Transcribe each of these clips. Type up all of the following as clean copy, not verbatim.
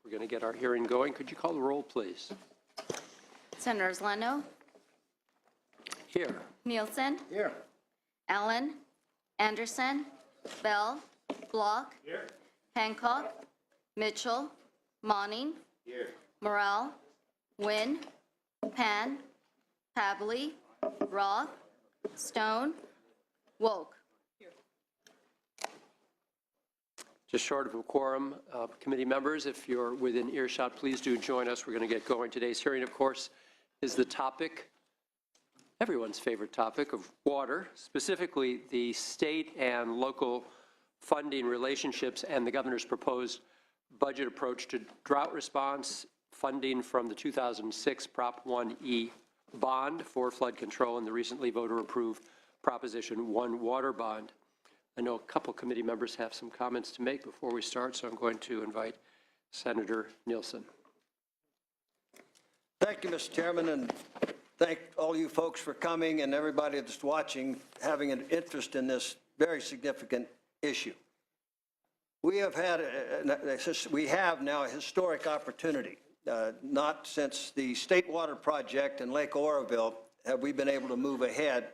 We're going to get our hearing going. Could you call the roll, please? Senators Leno, Here. Nielsen, Here. Allen, Anderson, Bell, Block, Here. Hancock, Mitchell, Monning, Here. Morrell, Wynn, Pan, Pavley, Roth, Stone, Wolk. Just short of a quorum, committee members, if you're within earshot, please do join us. We're going to get going. Today's hearing, of course, is the topic, everyone's favorite topic, of water, specifically the state and local funding relationships and the governor's proposed budget approach to drought response, funding from the 2006 Prop 1E bond for flood control, and the recently voter-approved Proposition 1 water bond. I know a couple committee members have some comments to make before we start, so I'm going to invite Senator Nielsen. Thank you, Mr. Chairman, and thank all you folks for coming and everybody that's watching, having an interest in this very significant issue. We have now a historic opportunity. Not since the State Water Project in Lake Oroville have we been able to move ahead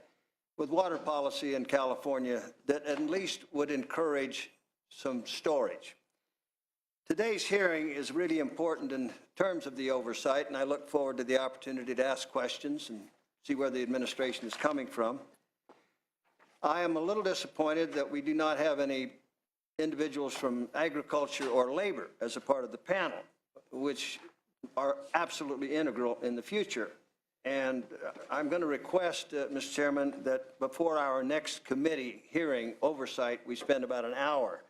with water policy in California that at least would encourage some storage. Today's hearing is really important in terms of the oversight, and I look forward to the opportunity to ask questions and see where the administration is coming from. I am a little disappointed that we do not have any individuals from agriculture or labor as a part of the panel, which are absolutely integral in the future. And I'm going to request, Mr. Chairman, that before our next committee hearing oversight, we spend about an hour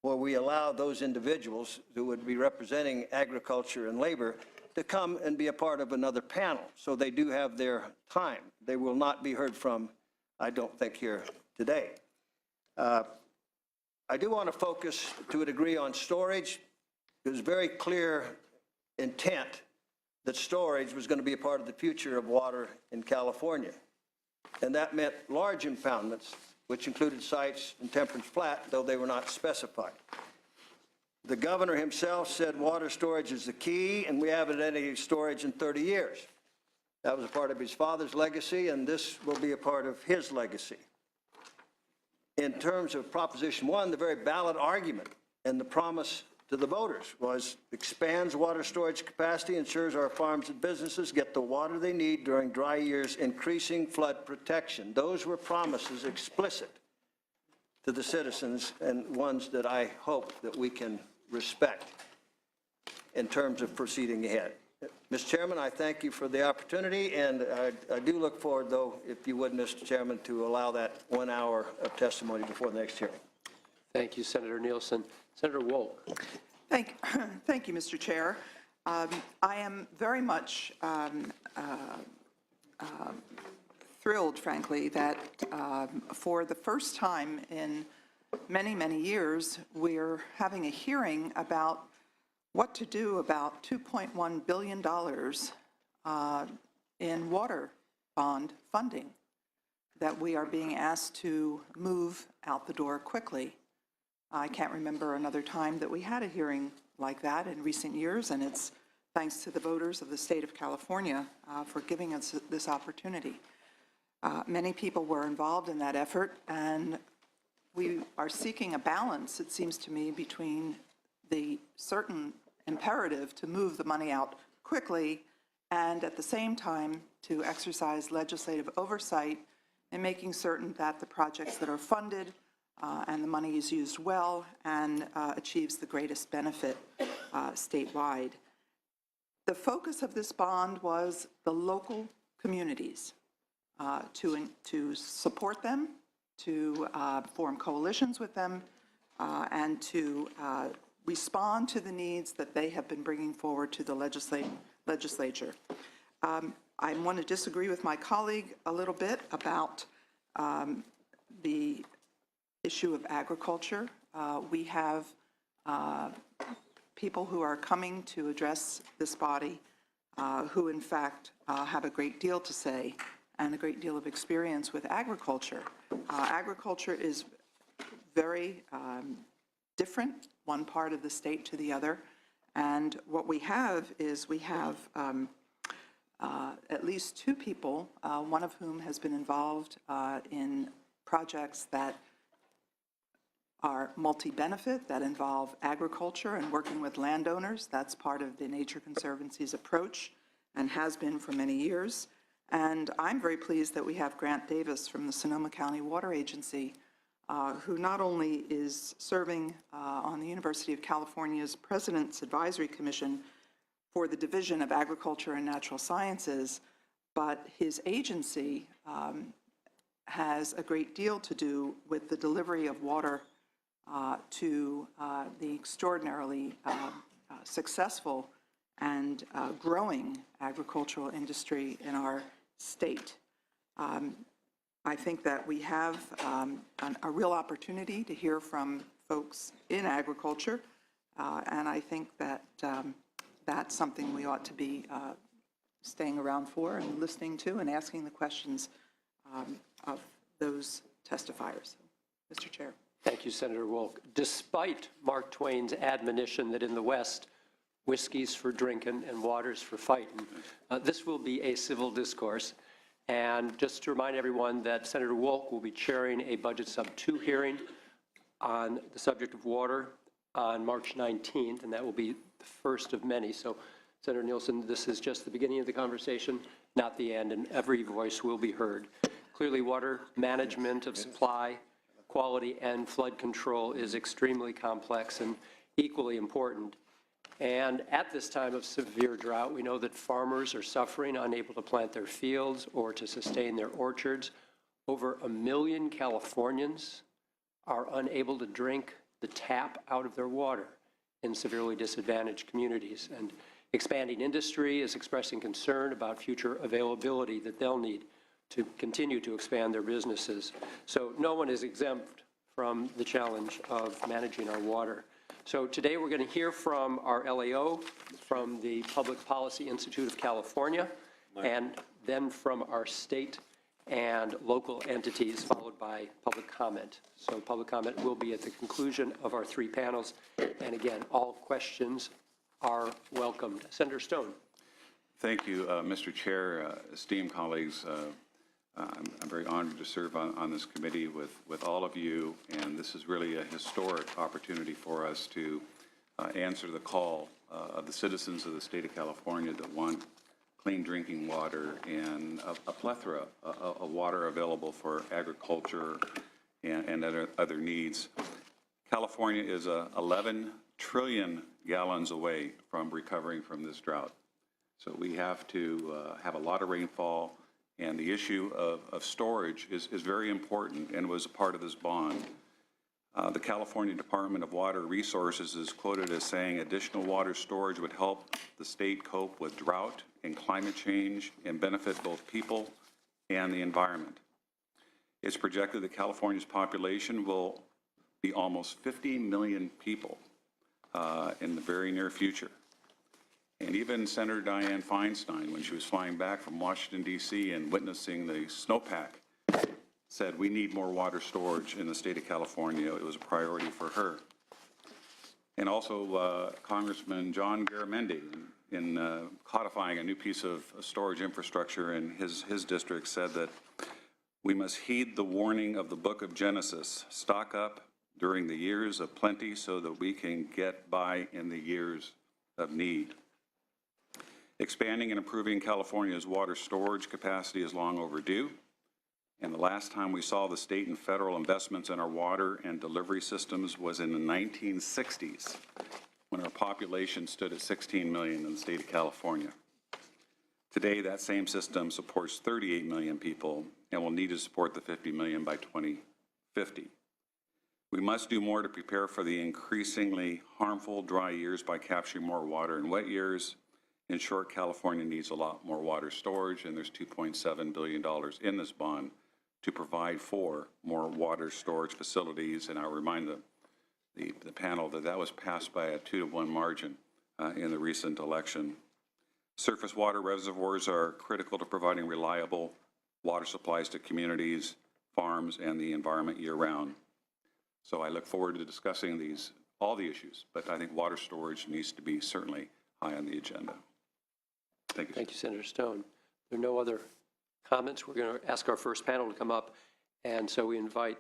where we allow those individuals who would be representing agriculture and labor to come and be a part of another panel. So they do have their time. They will not be heard from, I don't think, here today. I do want to focus to a degree on storage. There's very clear intent that storage was going to be a part of the future of water in California. And that meant large impoundments, which included sites in Temperance Flat, though they were not specified. The governor himself said water storage is the key, and we haven't had any storage in 30 years. That was a part of his father's legacy, and this will be a part of his legacy. In terms of Proposition 1, the very ballot argument and the promise to the voters was expands water storage capacity, ensures our farms and businesses get the water they need during dry years, increasing flood protection. Those were promises explicit to the citizens and ones that I hope that we can respect in terms of proceeding ahead. Mr. Chairman, I thank you for the opportunity, and I do look forward, though, if you would, Mr. Chairman, to allow that 1 hour of testimony before the next hearing. Thank you, Senator Nielsen. Senator Wolk. Thank you, Mr. Chair. I am very much thrilled, frankly, that for the first time in many, many years, we're having a hearing about what to do about $2.1 billion in water bond funding that we are being asked to move out the door quickly. I can't remember another time that we had a hearing like that in recent years, and it's thanks to the voters of the state of California for giving us this opportunity. Many people were involved in that effort, and we are seeking a balance, it seems to me, between the certain imperative to move the money out quickly and at the same time to exercise legislative oversight in making certain that the projects that are funded and the money is used well and achieves the greatest benefit statewide. The focus of this bond was the local communities, to support them, to form coalitions with them, and to respond to the needs that they have been bringing forward to the legislature. I want to disagree with my colleague a little bit about the issue of agriculture. We have people who are coming to address this body who in fact have a great deal to say and a great deal of experience with agriculture. Agriculture is very different, one part of the state to the other, And what we have is we have at least two people, one of whom has been involved in projects that are multi-benefit, that involve agriculture and working with landowners. That's part of the Nature Conservancy's approach and has been for many years. And I'm very pleased that we have Grant Davis from the Sonoma County Water Agency, who not only is serving on the University of California's President's Advisory Commission for the Division of Agriculture and Natural Sciences, but his agency has a great deal to do with the delivery of water to the extraordinarily successful and growing agricultural industry in our state. I think that we have a real opportunity to hear from folks in agriculture, and I think that that's something we ought to be staying around for and listening to and asking the questions of those testifiers. Mr. Chair. Thank you, Senator Wolk. Despite Mark Twain's admonition that in the West, whiskey's for drinking and water's for fighting, this will be a civil discourse. And just to remind everyone that Senator Wolk will be chairing a Budget Sub 2 hearing on the subject of water on March 19th, and that will be the first of many. So, Senator Nielsen, this is just the beginning of the conversation, not the end, and every voice will be heard. Clearly, water management of supply, quality, and flood control is extremely complex and equally important. And at this time of severe drought, we know that farmers are suffering, unable to plant their fields or to sustain their orchards. Over 1 million Californians are unable to drink the tap out of their water in severely disadvantaged communities. And expanding industry is expressing concern about future availability that they'll need to continue to expand their businesses. So no one is exempt from the challenge of managing our water. So today we're going to hear from our LAO, from the Public Policy Institute of California, and then from our state and local entities, followed by public comment. So public comment will be at the conclusion of our three panels. And again, all questions are welcomed. Senator Stone. Thank you, Mr. Chair, esteemed colleagues. I'm very honored to serve on this committee with all of you, and this is really a historic opportunity for us to answer the call of the citizens of the state of California that want clean drinking water and a plethora of water available for agriculture and other needs. California is 11 trillion gallons away from recovering from this drought. So we have to have a lot of rainfall. And the issue of storage is very important and was a part of this bond. The California Department of Water Resources is quoted as saying additional water storage would help the state cope with drought and climate change and benefit both people and the environment. It's projected that California's population will be almost 50 million people in the very near future. And even Senator Dianne Feinstein, when she was flying back from Washington, D.C. and witnessing the snowpack, said we need more water storage in the state of California. It was a priority for her. And also Congressman John Garamendi, in codifying a new piece of storage infrastructure in his district, said that we must heed the warning of the book of Genesis, stock up during the years of plenty so that we can get by in the years of need. Expanding and improving California's water storage capacity is long overdue, and the last time we saw the state and federal investments in our water and delivery systems was in the 1960s, when our population stood at 16 million in the state of California. Today, that same system supports 38 million people and will need to support the 50 million by 2050. We must do more to prepare for the increasingly harmful dry years by capturing more water in wet years. In short, California needs a lot more water storage, and there's $2.7 billion in this bond to provide for more water storage facilities. And I'll remind the panel that that was passed by a 2-to-1 margin in the recent election. Surface water reservoirs are critical to providing reliable water supplies to communities, farms, and the environment year-round. So I look forward to discussing these all the issues, but I think water storage needs to be certainly high on the agenda. Thank you. Thank you, Senator Stone. There are no other comments. We're going to ask our first panel to come up, and so we invite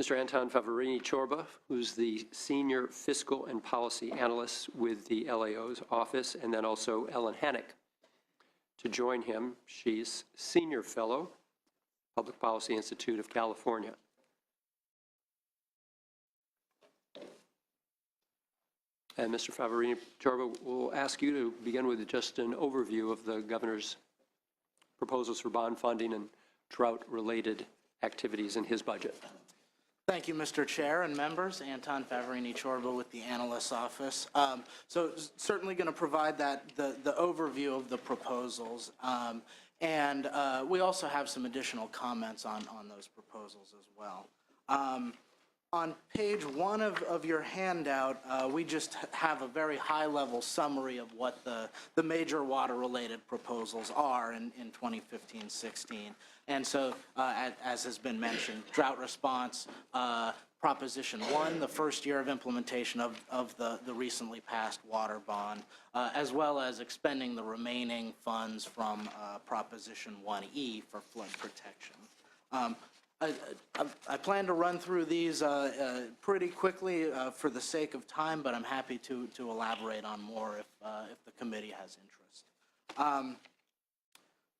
Mr. Anton Favarini-Chorba, who's the Senior Fiscal and Policy Analyst with the LAO's office, and then also Ellen Hannock to join him. She's Senior Fellow, Public Policy Institute of California. And Mr. Favarini-Chorba, we'll ask you to begin with just an overview of the governor's proposals for bond funding and drought-related activities in his budget. Thank you, Mr. Chair and members. Anton Favarini-Chorba with the Analyst's Office. So certainly going to provide the overview of the proposals. And we also have some additional comments on those proposals as well. On page 1 of your handout, we just have a very high-level summary of what the major water-related proposals are in 2015-16. And so, as has been mentioned, drought response, Proposition 1, the first year of implementation of the recently passed water bond, as well as expending the remaining funds from Proposition 1E for flood protection. I plan to run through these pretty quickly for the sake of time, but I'm happy to elaborate on more if the committee has interest.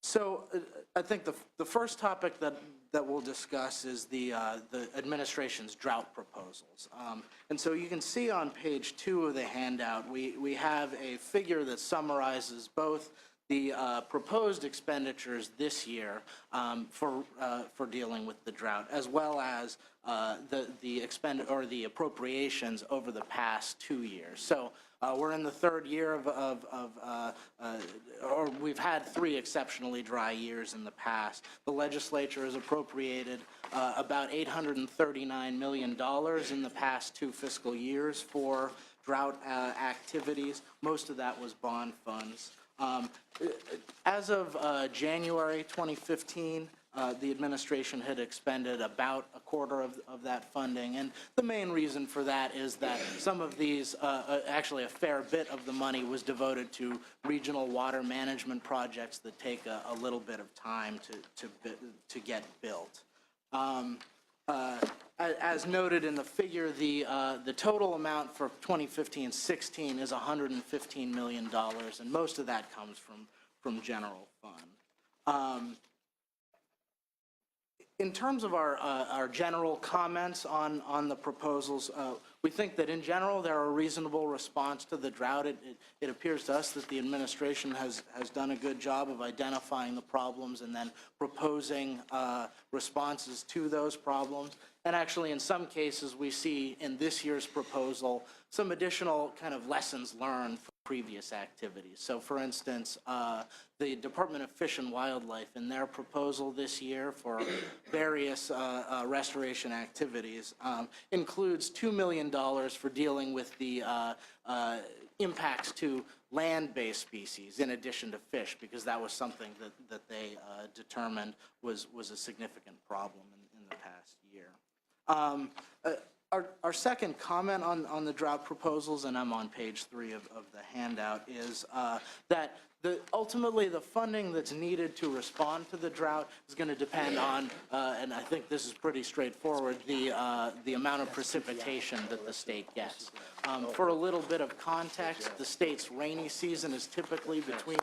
So I think the first topic that we'll discuss is the administration's drought proposals. And so you can see on page 2 of the handout, we have a figure that summarizes both the proposed expenditures this year for dealing with the drought, as well as the appropriations over the past 2 years. So we're in the third year or we've had 3 exceptionally dry years in the past. The legislature has appropriated about $839 million in the past 2 fiscal years for drought activities. Most of that was bond funds. As of January 2015, the administration had expended about a quarter of that funding, and the main reason for that is that some of these, actually a fair bit of the money was devoted to regional water management projects that take a little bit of time to get built. As noted in the figure, the total amount for 2015-16 is $115 million, and most of that comes from general fund. In terms of our general comments on the proposals, we think that in general they're a reasonable response to the drought. It appears to us that the administration has done a good job of identifying the problems and then proposing responses to those problems. And actually, in some cases, we see in this year's proposal some additional kind of lessons learned from previous activities. So, for instance, the Department of Fish and Wildlife, in their proposal this year for various restoration activities, includes $2 million for dealing with the impacts to land-based species in addition to fish, because that was something that they determined was a significant problem in the past year. Our second comment on the drought proposals, and I'm on page 3 of the handout, is that ultimately the funding that's needed to respond to the drought is going to depend on, and I think this is pretty straightforward, the amount of precipitation that the state gets. For a little bit of context, the state's rainy season is typically between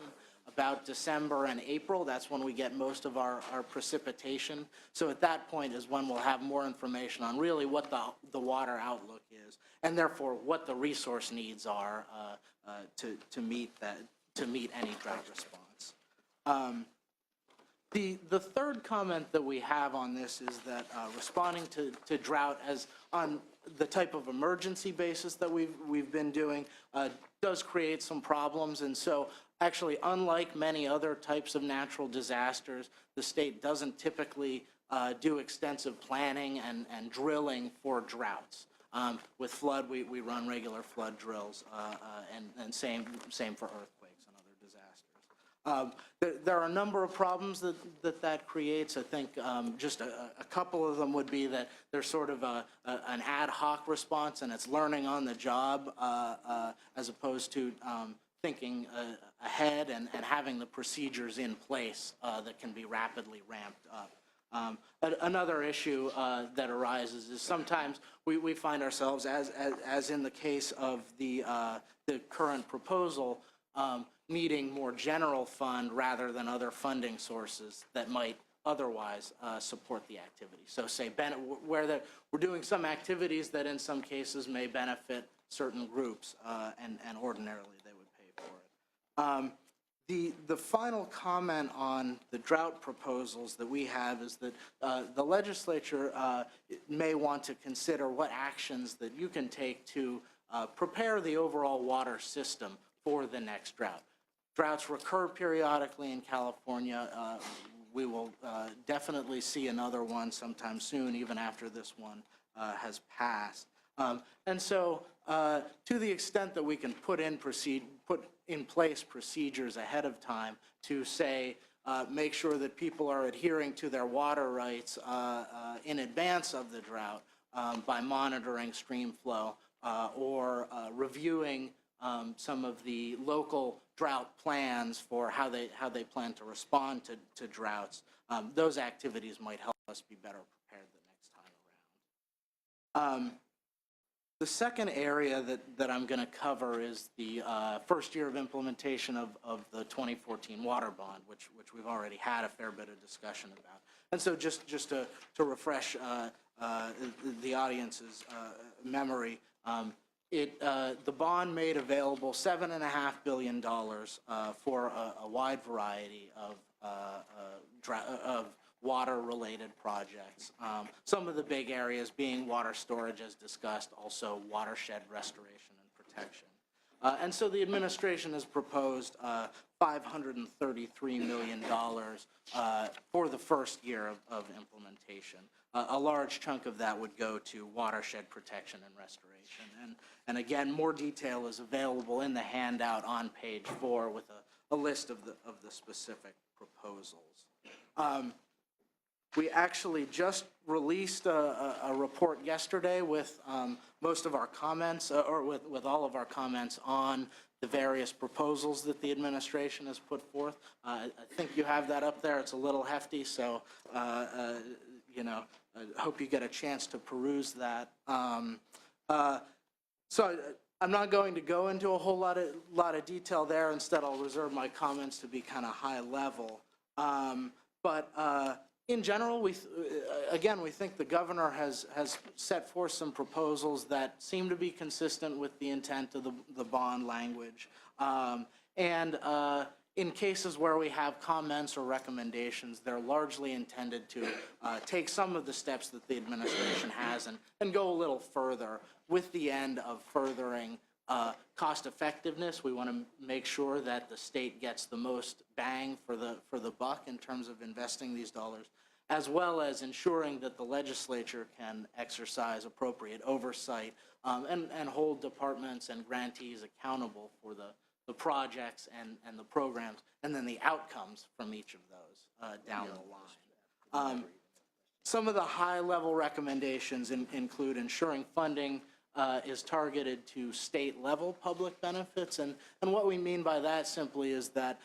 about December and April. That's when we get most of our precipitation. So at that point is when we'll have more information on really what the water outlook is, and therefore what the resource needs are to meet any drought response. The third comment that we have on this is that responding to drought as on the type of emergency basis that we've been doing does create some problems. And so actually, unlike many other types of natural disasters, the state doesn't typically do extensive planning and drilling for droughts. With flood, we run regular flood drills, and same for earthquakes and other disasters. There are a number of problems that creates. I think just a couple of them would be that there's sort of an ad hoc response, and it's learning on the job as opposed to thinking ahead and having the procedures in place that can be rapidly ramped up. Another issue that arises is sometimes we find ourselves, as in the case of the current proposal, needing more general fund rather than other funding sources that might otherwise support the activity. So say where we're doing some activities that in some cases may benefit certain groups and ordinarily they would pay for it. The final comment on the drought proposals that we have is that the legislature may want to consider what actions that you can take to prepare the overall water system for the next drought. Droughts recur periodically in California. We will definitely see another one sometime soon, even after this one has passed. And so to the extent that we can put in place procedures ahead of time to say, make sure that people are adhering to their water rights in advance of the drought by monitoring stream flow or reviewing some of the local drought plans for how they plan to respond to droughts. Those activities might help us be better prepared the next time around. The second area that I'm going to cover is the first year of implementation of the 2014 water bond, which we've already had a fair bit of discussion about. And so just to refresh the audience's memory, the bond made available $7.5 billion for a wide variety of water-related projects. Some of the big areas being water storage, as discussed, also watershed restoration and protection. And so the administration has proposed $533 million for the first year of implementation. A large chunk of that would go to watershed protection and restoration. And again, more detail is available in the handout on page 4 with a list of the specific proposals. We actually just released a report yesterday with most of our comments, or with all of our comments on the various proposals that the administration has put forth. I think you have that up there. It's a little hefty, so you know, I hope you get a chance to peruse that. So I'm not going to go into a whole lot of detail there. Instead, I'll reserve my comments to be kind of high level. But in general, we think the governor has set forth some proposals that seem to be consistent with the intent of the bond language. In cases where we have comments or recommendations, they're largely intended to take some of the steps that the administration has and go a little further with the end of furthering cost effectiveness. We want to make sure that the state gets the most bang for the buck in terms of investing these dollars, as well as ensuring that the legislature can exercise appropriate oversight and hold departments and grantees accountable for the projects and the programs, and then the outcomes from each of those down the line. Some of the high-level recommendations include ensuring funding is targeted to state-level public benefits, and what we mean by that simply is that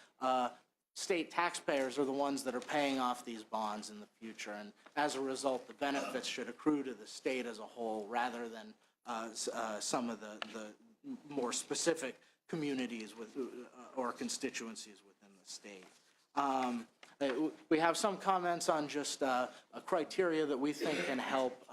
state taxpayers are the ones that are paying off these bonds in the future, and as a result, the benefits should accrue to the state as a whole rather than some of the more specific communities or constituencies within the state. We have some comments on just a criteria that we think can help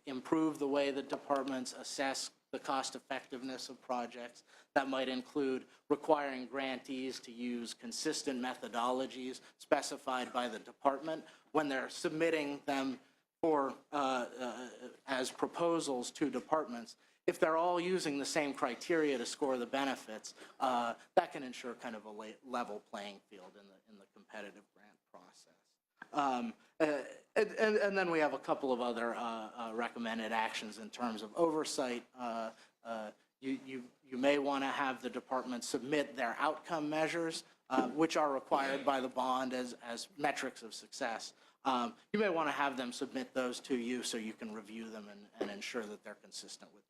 improve the way that departments assess the cost effectiveness of projects. That might include requiring grantees to use consistent methodologies specified by the department when they're submitting them for as proposals to departments. If they're all using the same criteria to score the benefits, that can ensure kind of a level playing field in the competitive grant process. And then we have a couple of other recommended actions in terms of oversight. You may want to have the department submit their outcome measures which are required by the bond as metrics of success. You may want to have them submit those to you so you can review them and ensure that they're consistent with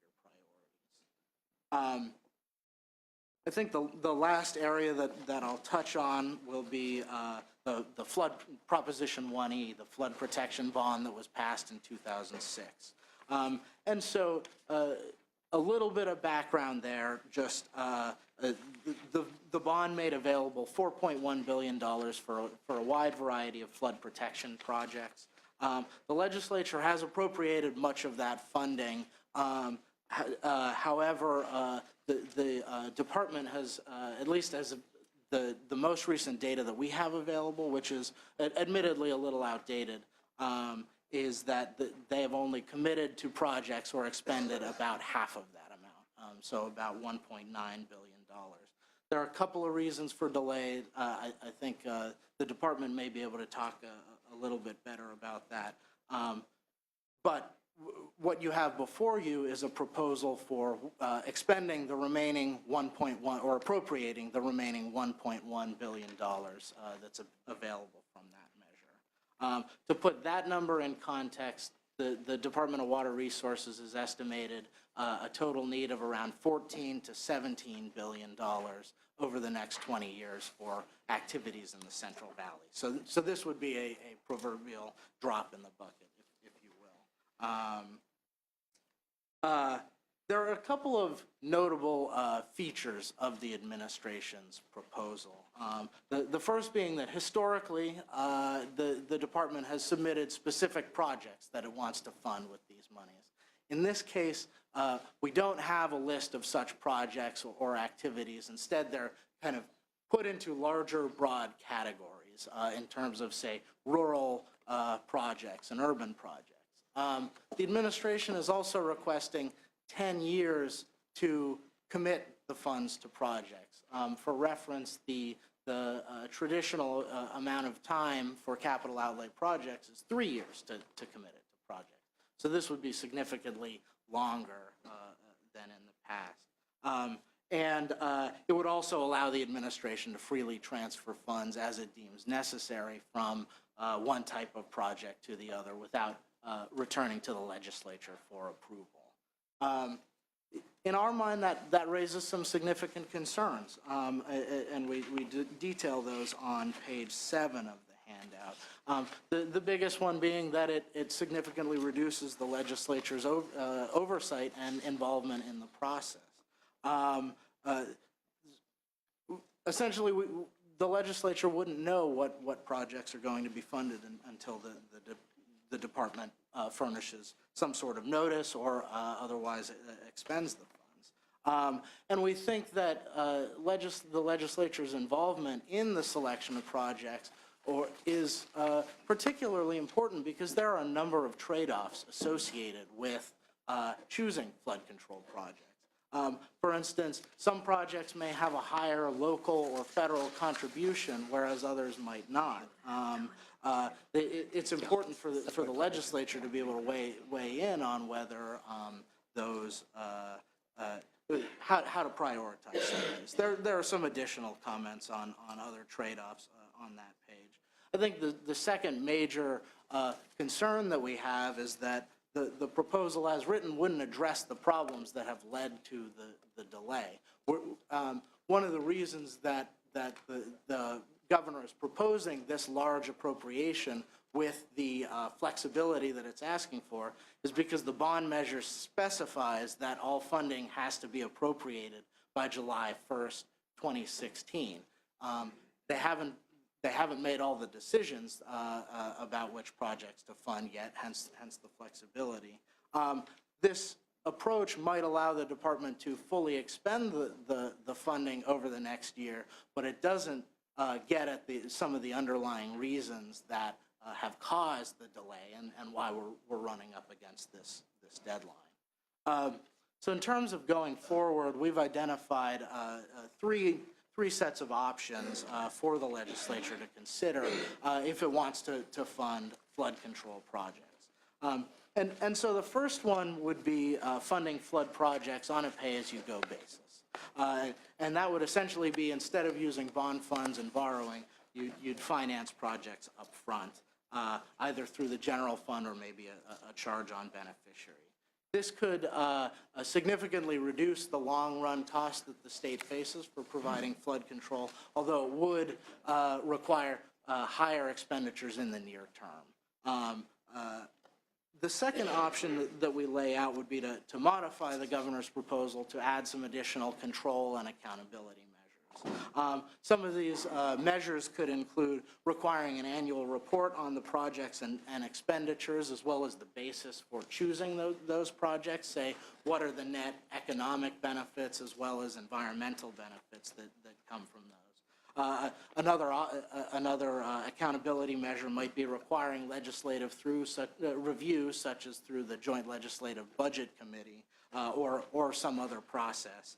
your priorities. I think the last area that I'll touch on will be the flood Proposition 1E, the flood protection bond that was passed in 2006. And so a little bit of background there, just the bond made available $4.1 billion for a wide variety of flood protection projects. The legislature has appropriated much of that funding. However, the department has, at least as of the most recent data that we have available, which is admittedly a little outdated, is that they have only committed to projects or expended about half of that amount, so about $1.9 billion. There are a couple of reasons for delay. I think the department may be able to talk a little bit better about that. But what you have before you is a proposal for expending the remaining or appropriating the remaining $1.1 billion that's available from that measure. To put that number in context, the Department of Water Resources has estimated a total need of around $14 to $17 billion over the next 20 years for activities in the Central Valley. So this would be a proverbial drop in the bucket, if you will. There are a couple of notable features of the administration's proposal. The first being that historically, the department has submitted specific projects that it wants to fund with these monies. In this case, we don't have a list of such projects or activities. Instead, they're kind of put into larger, broad categories in terms of, say, rural projects and urban projects. The administration is also requesting 10 years to commit the funds to projects. For reference, the traditional amount of time for capital outlay projects is 3 years to commit it to projects. So this would be significantly longer than in the past. And it would also allow the administration to freely transfer funds as it deems necessary from one type of project to the other without returning to the legislature for approval. In our mind, that raises some significant concerns, and we detail those on page 7 of the handout. The biggest one being that it significantly reduces the legislature's oversight and involvement in the process. Essentially, the legislature wouldn't know what projects are going to be funded until the department furnishes some sort of notice or otherwise expends the funds. And we think that the legislature's involvement in the selection of projects is particularly important because there are a number of trade-offs associated with choosing flood control projects. For instance, some projects may have a higher local or federal contribution, whereas others might not. It's important for the legislature to be able to weigh in on whether those how to prioritize some of these. There are some additional comments on other trade-offs on that page. I think the second major concern that we have is that the proposal as written wouldn't address the problems that have led to the delay. One of the reasons that the governor is proposing this large appropriation with the flexibility that it's asking for is because the bond measure specifies that all funding has to be appropriated by July 1st, 2016. They haven't made all the decisions about which projects to fund yet, hence the flexibility. This approach might allow the department to fully expend the funding over the next year, but it doesn't get at some of the underlying reasons that have caused the delay and why we're running up against this deadline. So in terms of going forward, we've identified three sets of options for the legislature to consider if it wants to fund flood control projects. And so the first one would be funding flood projects on a pay-as-you-go basis. And that would essentially be, instead of using bond funds and borrowing, you'd finance projects up front, either through the general fund or maybe a charge on beneficiary. This could significantly reduce the long-run cost that the state faces for providing flood control, although it would require higher expenditures in the near term. The second option that we lay out would be to modify the governor's proposal to add some additional control and accountability measures. Some of these measures could include requiring an annual report on the projects and expenditures, as well as the basis for choosing those projects, say what are the net economic benefits as well as environmental benefits that come from those. Another accountability measure might be requiring legislative review, such as through the Joint Legislative Budget Committee or some other process,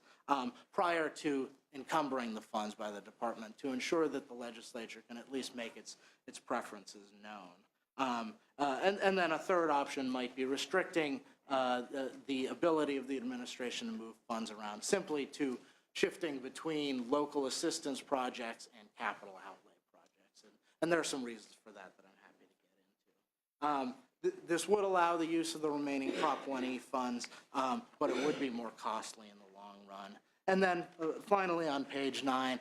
prior to encumbering the funds by the department, to ensure that the legislature can at least make its preferences known. And then a third option might be restricting the ability of the administration to move funds around, simply to shifting between local assistance projects and capital outlay projects. And there are some reasons for that I'm happy to get into. This would allow the use of the remaining Prop 1E funds, but it would be more costly in the long run. And then finally on page 9,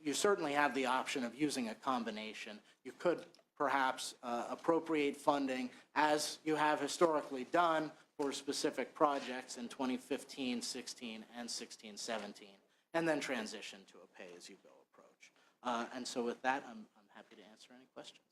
you certainly have the option of using a combination. You could perhaps appropriate funding, as you have historically done, for specific projects in 2015, 16, and 16, 17, and then transition to a pay-as-you-go approach. And so with that, I'm happy to answer any questions.